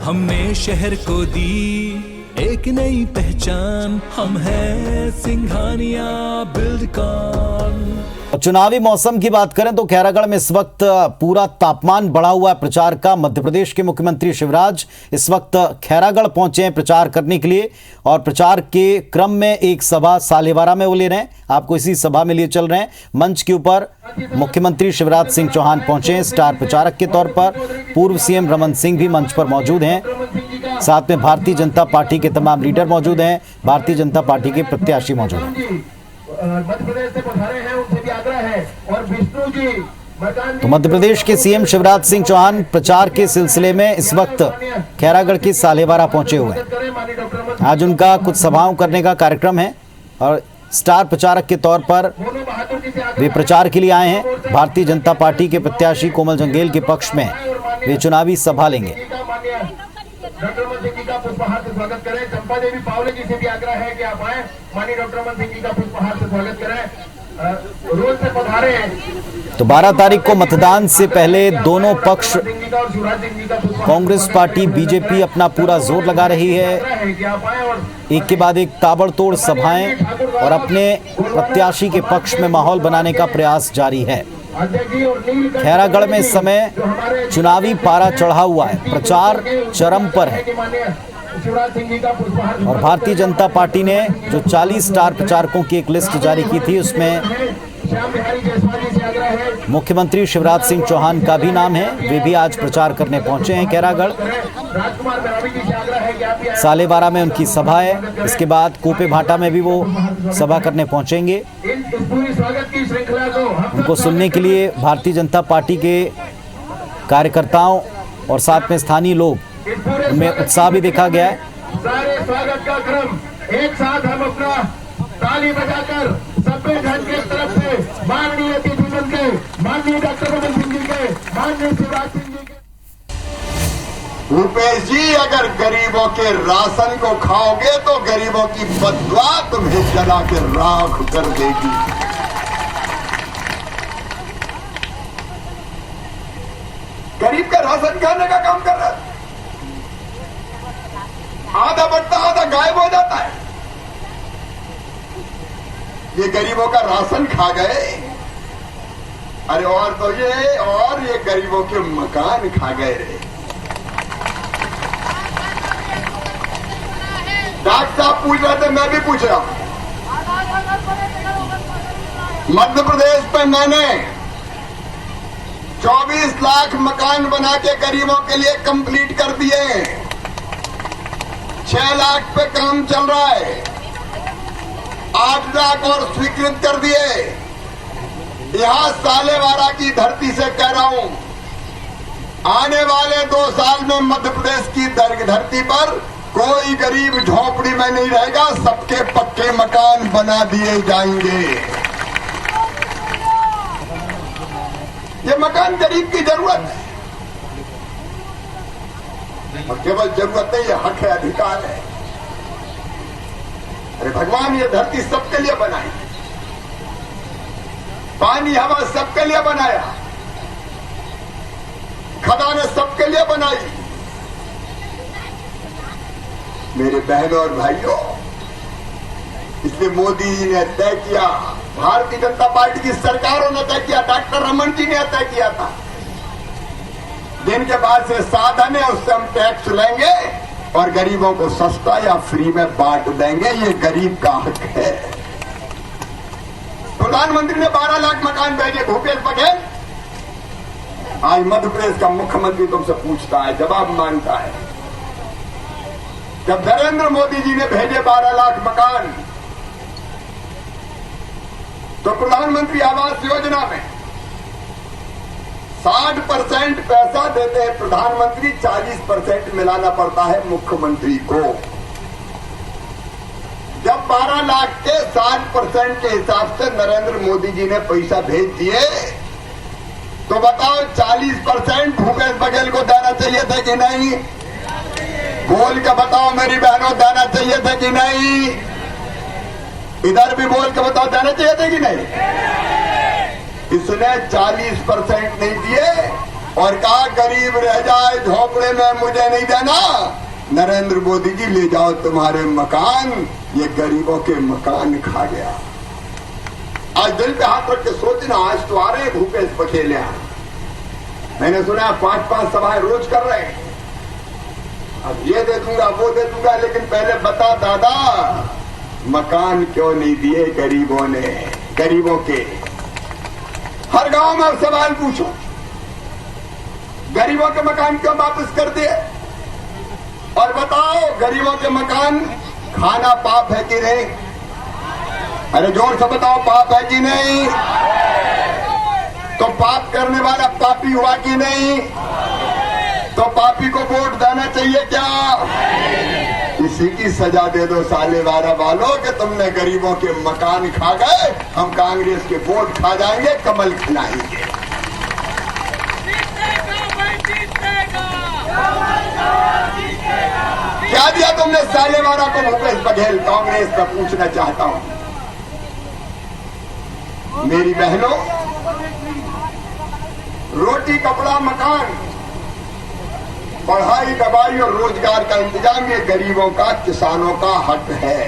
हमने शहर को दी एक नई पहचान, हम हैं सिंघानिया बिल्डकॉन। चुनावी मौसम की बात करें तो खैरागढ़ में इस वक्त पूरा तापमान बढ़ा हुआ है प्रचार का। मध्य प्रदेश के मुख्यमंत्री शिवराज इस वक्त खैरागढ़ पहुंचे हैं प्रचार करने के लिए और प्रचार के क्रम में एक सभा सालेवारा में वो ले रहे हैं। आपको इसी सभा में लिए चल रहे हैं। मंच के ऊपर मुख्यमंत्री शिवराज सिंह चौहान पहुंचे हैं स्टार प्रचारक के तौर पर। पूर्व सीएम रमन सिंह भी मंच पर मौजूद हैं। साथ में भारतीय जनता पार्टी के तमाम लीडर मौजूद हैं। भारतीय जनता पार्टी के प्रत्याशी मौजूद हैं। मध्य प्रदेश से पधारे हैं, उनसे भी आग्रह है। और विष्णु जी तो मध्य प्रदेश के सीएम शिवराज सिंह चौहान प्रचार के सिलसिले में इस वक्त खैरागढ़ के सालेवारा पहुंचे हुए हैं। आज उनका कुछ सभाओं करने का कार्यक्रम है और स्टार प्रचारक के तौर पर वे प्रचार के लिए आए हैं। भारतीय जनता पार्टी के प्रत्याशी कोमल जंगेल के पक्ष में वे चुनावी सभा लेंगे। डॉक्टर रमन सिंह जी का पुष्पहार से स्वागत करें। चंपा देवी पावले जी से भी आग्रह है कि आप आए, माननीय डॉक्टर रमन सिंह जी का पुष्पहार से स्वागत करें। रोज से पधारे हैं। तो 12 तारीख को मतदान से पहले दोनों पक्ष कांग्रेस पार्टी बीजेपी अपना पूरा जोर लगा रही है। एक के बाद एक ताबड़तोड़ सभाएं और अपने प्रत्याशी के पक्ष में माहौल बनाने का प्रयास जारी है। खैरागढ़ में इस समय चुनावी पारा चढ़ा हुआ है, प्रचार चरम पर है और भारतीय जनता पार्टी ने जो 40 स्टार प्रचारकों की एक लिस्ट जारी की थी उसमें मुख्यमंत्री शिवराज सिंह चौहान का भी नाम है। वे भी आज प्रचार करने पहुंचे हैं खैरागढ़। सालेवारा में उनकी सभा है। इसके बाद कोपे भाटा में भी वो सभा करने पहुंचेंगे। उनको सुनने के लिए भारतीय जनता पार्टी के कार्यकर्ताओं और साथ में स्थानीय लोग उनमें उत्साह भी देखा गया है। सारे स्वागत का क्रम एक साथ हम अपना ताली बजाकर सभी जन के तरफ से माननीय अतिथि बन के माननीय डॉक्टर रमन सिंह जी के, माननीय शिवराज सिंह जी के। भूपेश जी, अगर गरीबों के राशन को खाओगे तो गरीबों की बददुआ तुम्हें जला के राख कर देगी। गरीब का राशन खाने का काम कर रहा है, आधा बढ़ता आधा गायब हो जाता है। ये गरीबों का राशन खा गए, अरे और तो ये गरीबों के मकान खा गए रे। डॉक्टर साहब पूछ रहे थे, मैं भी पूछ रहा हूं। मध्य प्रदेश में मैंने 24 लाख मकान बना के गरीबों के लिए कंप्लीट कर दिए। 6 लाख पे काम चल रहा है। 8 लाख और स्वीकृत कर दिए। यहां सालेवारा की धरती से कह रहा हूं, आने वाले 2 साल में मध्य प्रदेश की धरती पर कोई गरीब झोपड़ी में नहीं रहेगा, सबके पक्के मकान बना दिए जाएंगे। ये मकान गरीब की जरूरत है और केवल जरूरत नहीं, ये हक है, अधिकार है। अरे भगवान, ये धरती सबके लिए बनाई, पानी हवा सबके लिए बनाया, खदानें सबके लिए बनाई। मेरे बहनों और भाइयों, इसलिए मोदी जी ने तय किया, भारतीय जनता पार्टी की सरकारों ने तय किया, डॉक्टर रमन जी ने तय किया था, जिनके पास से साधन है उससे हम टैक्स लेंगे और गरीबों को सस्ता या फ्री में बांट देंगे। ये गरीब का हक है। प्रधानमंत्री ने 12 लाख मकान भेजे। भूपेश बघेल, आज मध्य प्रदेश का मुख्यमंत्री तुमसे पूछता है, जवाब मांगता है। जब नरेंद्र मोदी जी ने भेजे 12 लाख मकान, तो प्रधानमंत्री आवास योजना में 60% पैसा देते हैं प्रधानमंत्री, 40% मिलाना पड़ता है मुख्यमंत्री को। जब 12 लाख के 60% के हिसाब से नरेंद्र मोदी जी ने पैसा भेज दिए, तो बताओ 40% भूपेश बघेल को देना चाहिए था कि नहीं? बोल के बताओ मेरी बहनों, देना चाहिए था कि नहीं? इधर भी बोल के बताओ, देना चाहिए था कि नहीं? इसने 40% नहीं दिए, और कहा गरीब रह जाए झोपड़े में मुझे नहीं देना, नरेंद्र मोदी जी ले जाओ तुम्हारे मकान। ये गरीबों के मकान खा गया। आज दिल पे हाथ रख के सोचना, आज तो आ रहे भूपेश बघेल यहाँ, मैंने सुना 5-5 सभाएं रोज कर रहे हैं। अब ये दे दूंगा वो दे दूंगा, लेकिन पहले बता दादा मकान क्यों नहीं दिए गरीबों ने? गरीबों के हर गांव में सवाल पूछो, गरीबों के मकान क्यों वापस कर दिए? और बताओ गरीबों के मकान खाना पाप है कि नहीं? अरे जोर से बताओ, पाप है कि नहीं? तो पाप करने वाला पापी हुआ कि नहीं? तो पापी को वोट देना चाहिए क्या? इसी की सजा दे दो साले वारा वालों कि तुमने गरीबों के मकान खा गए, हम कांग्रेस के वोट खा जाएंगे, कमल खिलाएंगे। क्या दिया तुमने साले वारा को भूपेश बघेल? कांग्रेस का पूछना चाहता हूं मेरी बहनों, रोटी कपड़ा मकान, पढ़ाई दवाई और रोजगार का इंतजाम ये गरीबों का, किसानों का हक है।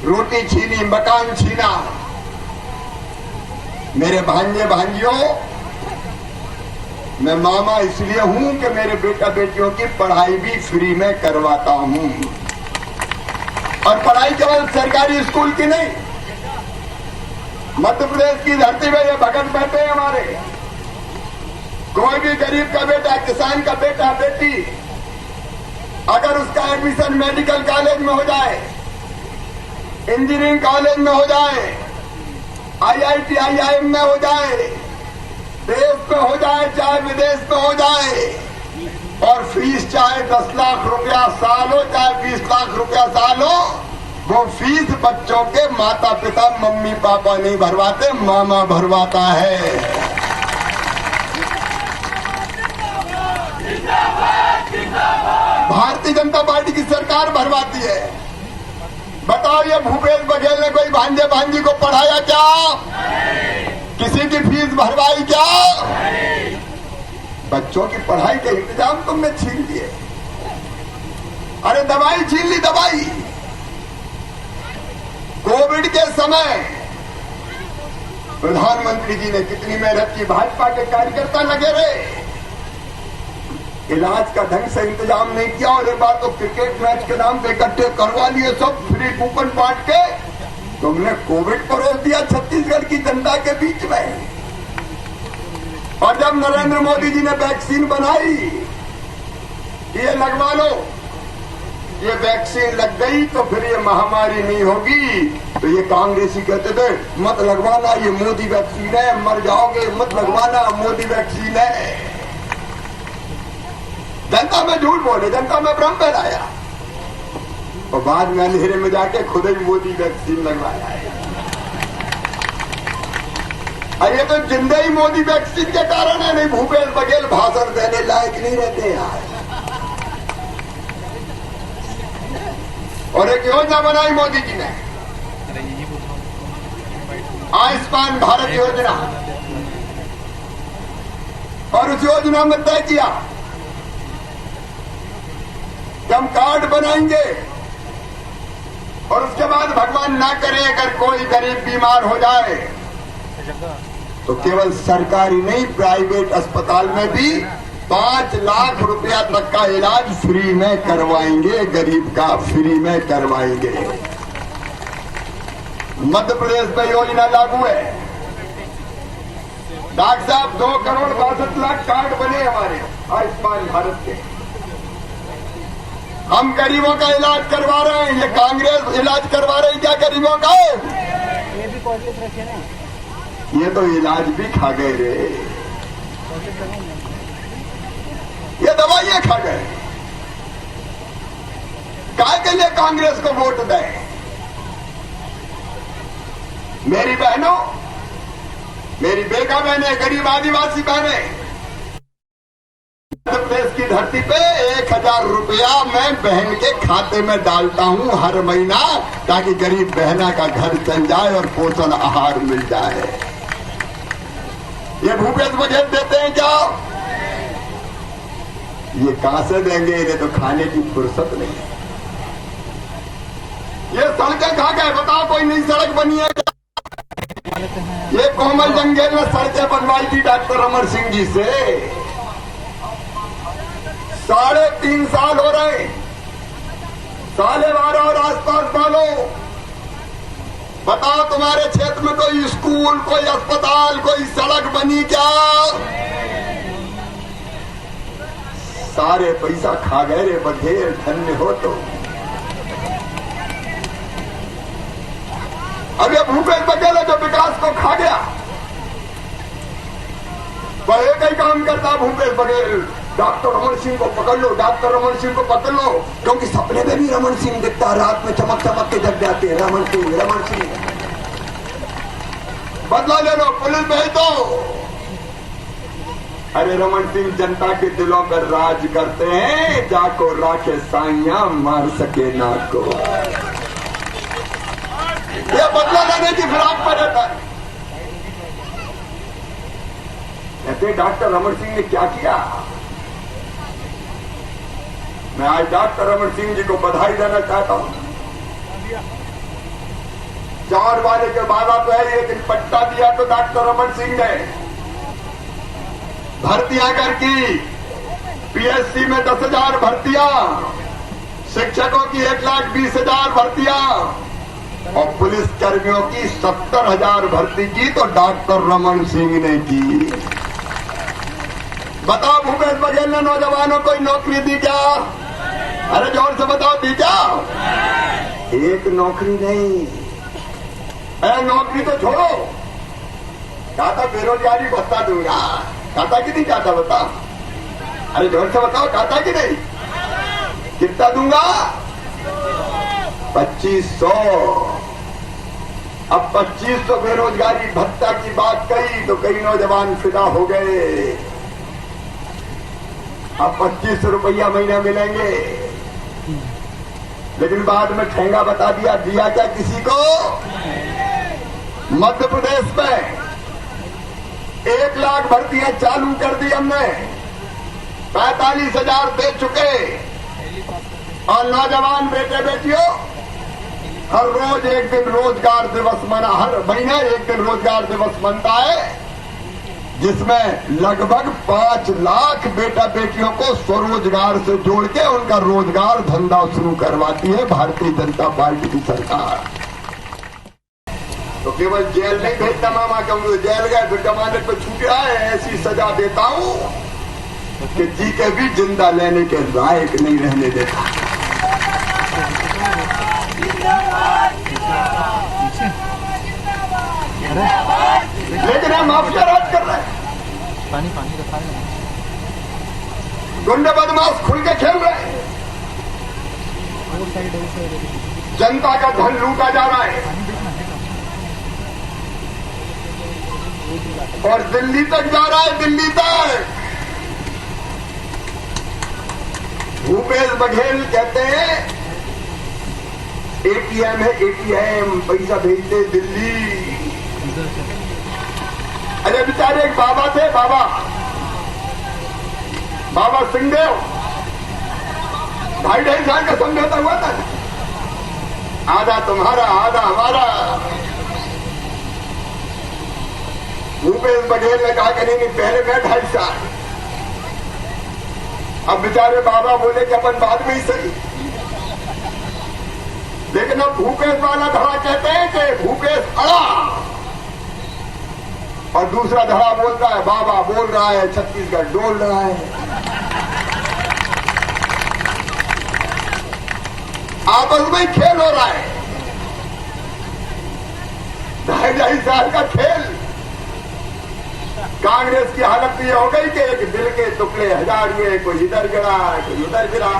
रोटी छीनी, मकान छीना। मेरे भांजे भांजियों, मैं मामा इसलिए हूं कि मेरे बेटा बेटियों की पढ़ाई भी फ्री में करवाता हूं। और पढ़ाई केवल सरकारी स्कूल की नहीं, मध्य प्रदेश की धरती में ये भगत बैठे हैं हमारे। कोई भी गरीब का बेटा, किसान का बेटा बेटी, अगर उसका एडमिशन मेडिकल कॉलेज में हो जाए, इंजीनियरिंग कॉलेज में हो जाए, IIT IIM में हो जाए, देश में हो जाए चाहे विदेश में हो जाए, और फीस चाहे 10 लाख रुपया साल हो चाहे 20 लाख रुपया साल हो, वो फीस बच्चों के माता पिता मम्मी पापा नहीं भरवाते, मामा भरवाता है। भारतीय जनता पार्टी की सरकार भरवाती है। बताओ ये भूपेश बघेल ने कोई भांजे भांजी को पढ़ाया क्या? किसी की फीस भरवाई क्या? बच्चों की पढ़ाई के इंतजाम तुमने छीन लिए। अरे दवाई छीन ली, दवाई। कोविड के समय प्रधानमंत्री जी ने कितनी मेहनत की, भाजपा के कार्यकर्ता लगे रहे, इलाज का ढंग से इंतजाम नहीं किया, और एक बार तो क्रिकेट मैच के नाम पे इकट्ठे करवा लिए सब, फ्री कूपन बांट के तुमने कोविड को रोक दिया छत्तीसगढ़ की जनता के बीच में। और जब नरेंद्र मोदी जी ने वैक्सीन बनाई, ये लगवा लो, ये वैक्सीन लग गई तो फिर ये महामारी नहीं होगी, तो ये कांग्रेसी कहते थे मत लगवाना, ये मोदी वैक्सीन है, मर जाओगे, मत लगवाना, मोदी वैक्सीन है। जनता में झूठ बोले, जनता में भ्रम फैलाया, और बाद में अंधेरे में जाके खुद ही मोदी वैक्सीन लगवाया है। और ये तो जिंदगी मोदी वैक्सीन के कारण है, नहीं भूपेश बघेल भाषण देने लायक नहीं रहते यार। और एक योजना बनाई मोदी जी ने, आयुष्मान भारत योजना, और उस योजना में तय किया कि हम कार्ड बनाएंगे, और उसके बाद भगवान ना करे अगर कोई गरीब बीमार हो जाए तो केवल सरकारी नहीं, प्राइवेट अस्पताल में भी 5 लाख रुपया तक का इलाज फ्री में करवाएंगे, गरीब का फ्री में करवाएंगे। मध्य प्रदेश में योजना लागू है। डॉक्टर साहब 2 करोड़ 62 लाख कार्ड बने हमारे आयुष्मान भारत के। हम गरीबों का इलाज करवा रहे हैं, ये कांग्रेस इलाज करवा रही क्या गरीबों का? ये तो इलाज भी खा गए रे, ये दवाइयां खा गए। काय के लिए कांग्रेस को वोट दें? मेरी बहनों, मेरी बेटा बहने, गरीब आदिवासी बहने, मध्य प्रदेश की धरती पे 1000 रुपया मैं बहन के खाते में डालता हूं हर महीना, ताकि गरीब बहना का घर चल जाए और पोषण आहार मिल जाए। ये भूपेश बघेल देते हैं क्या? ये कहां से देंगे? इन्हें तो खाने की फुर्सत नहीं है। ये सड़कें कहां गए बताओ? कोई नई सड़क बनी है क्या? ये कोमल जंगेल ने सड़कें बनवाई थी डॉक्टर रमन सिंह जी से। 3.5 साल हो रहे। 12.5 और आसपास वालों, बताओ तुम्हारे क्षेत्र में कोई स्कूल, कोई अस्पताल, कोई सड़क बनी क्या? सारे पैसा खा गए रे बघेल, धन्य हो तो। अब ये भूपेश बघेल है जो विकास को खा गया। वह एक ही काम करता भूपेश बघेल, डॉक्टर रमन सिंह को पकड़ लो, डॉक्टर रमन सिंह को पकड़ लो, क्योंकि सपने में भी रमन सिंह दिखता है, रात में चमक चमक के जग जाते हैं। रमन सिंह, रमन सिंह, बदला ले लो, पुलिस भेज दो। अरे रमन सिंह जनता के दिलों पर राज करते हैं, जाको राखे साइया मार सके ना को। यह बदला लेने की फिराक पर रहता है। कहते डॉक्टर रमन सिंह ने क्या किया? मैं आज डॉक्टर रमन सिंह जी को बधाई देना चाहता हूं। चार वाले के बाबा तो है, लेकिन पट्टा दिया तो डॉक्टर रमन सिंह ने। भर्तियां कर की, पीएससी में 10,000 भर्तियां, शिक्षकों की 1,20,000 भर्तियां और पुलिस कर्मियों की 70,000 भर्ती की तो डॉक्टर रमन सिंह ने की। बताओ भूपेश बघेल ने नौजवानों को नौकरी दी क्या? अरे जोर से बताओ, दी क्या? एक नौकरी नहीं। अरे नौकरी तो छोड़ो, कहा था बेरोजगारी भत्ता दूंगा, कहा था कि नहीं कहा था? बताओ, अरे जोर से बताओ, कहा था कि नहीं? कितना दूंगा? 2500। अब 2500 बेरोजगारी भत्ता की बात कही तो कई नौजवान फिदा हो गए। अब 2500 रुपया महीना मिलेंगे, लेकिन बाद में ठेंगा बता दिया। दिया क्या किसी को? मध्य प्रदेश में 1 लाख भर्तियां चालू कर दी हमने, 45,000 दे चुके। और नौजवान बेटे बेटियों, हर रोज एक दिन रोजगार दिवस मना, हर महीने एक दिन रोजगार दिवस मनता है, जिसमें लगभग 5 लाख बेटा बेटियों को स्वरोजगार से जोड़ के उनका रोजगार धंधा शुरू करवाती है भारतीय जनता पार्टी की सरकार। तो केवल जेल नहीं भेजता मामा, क्योंकि जेल गए फिर जमानत पे छूट आए, ऐसी सजा देता हूं कि जी के भी जिंदा लेने के लायक नहीं रहने देता। लेकिन हम माफिया राज कर रहे हैं, पानी रखा है, गुंडे बदमाश खुल के खेल रहे हैं, जनता का धन लूटा जा रहा है और दिल्ली तक जा रहा है, दिल्ली तक। भूपेश बघेल कहते हैं एटीएम है, एटीएम, पैसा भेजते दिल्ली। अरे बेचारे एक बाबा थे, बाबा सिंहदेव, 2.5 साल का समझौता हुआ था, आधा तुम्हारा आधा हमारा। भूपेश बघेल ने कहा कि नहीं पहले मैं 2.5 साल। अब बेचारे बाबा बोले कि अपन बाद में ही सही। लेकिन अब भूपेश वाला धड़ा कहते हैं कि भूपेश अड़ा, और दूसरा धड़ा बोलता है बाबा बोल रहा है, छत्तीसगढ़ डोल रहा है। आपस में खेल हो रहा है, 2.5 साल का खेल। कांग्रेस की हालत ये हो गई कि एक दिल के टुकड़े 1000 हुए, कोई इधर गिरा कोई उधर गिरा।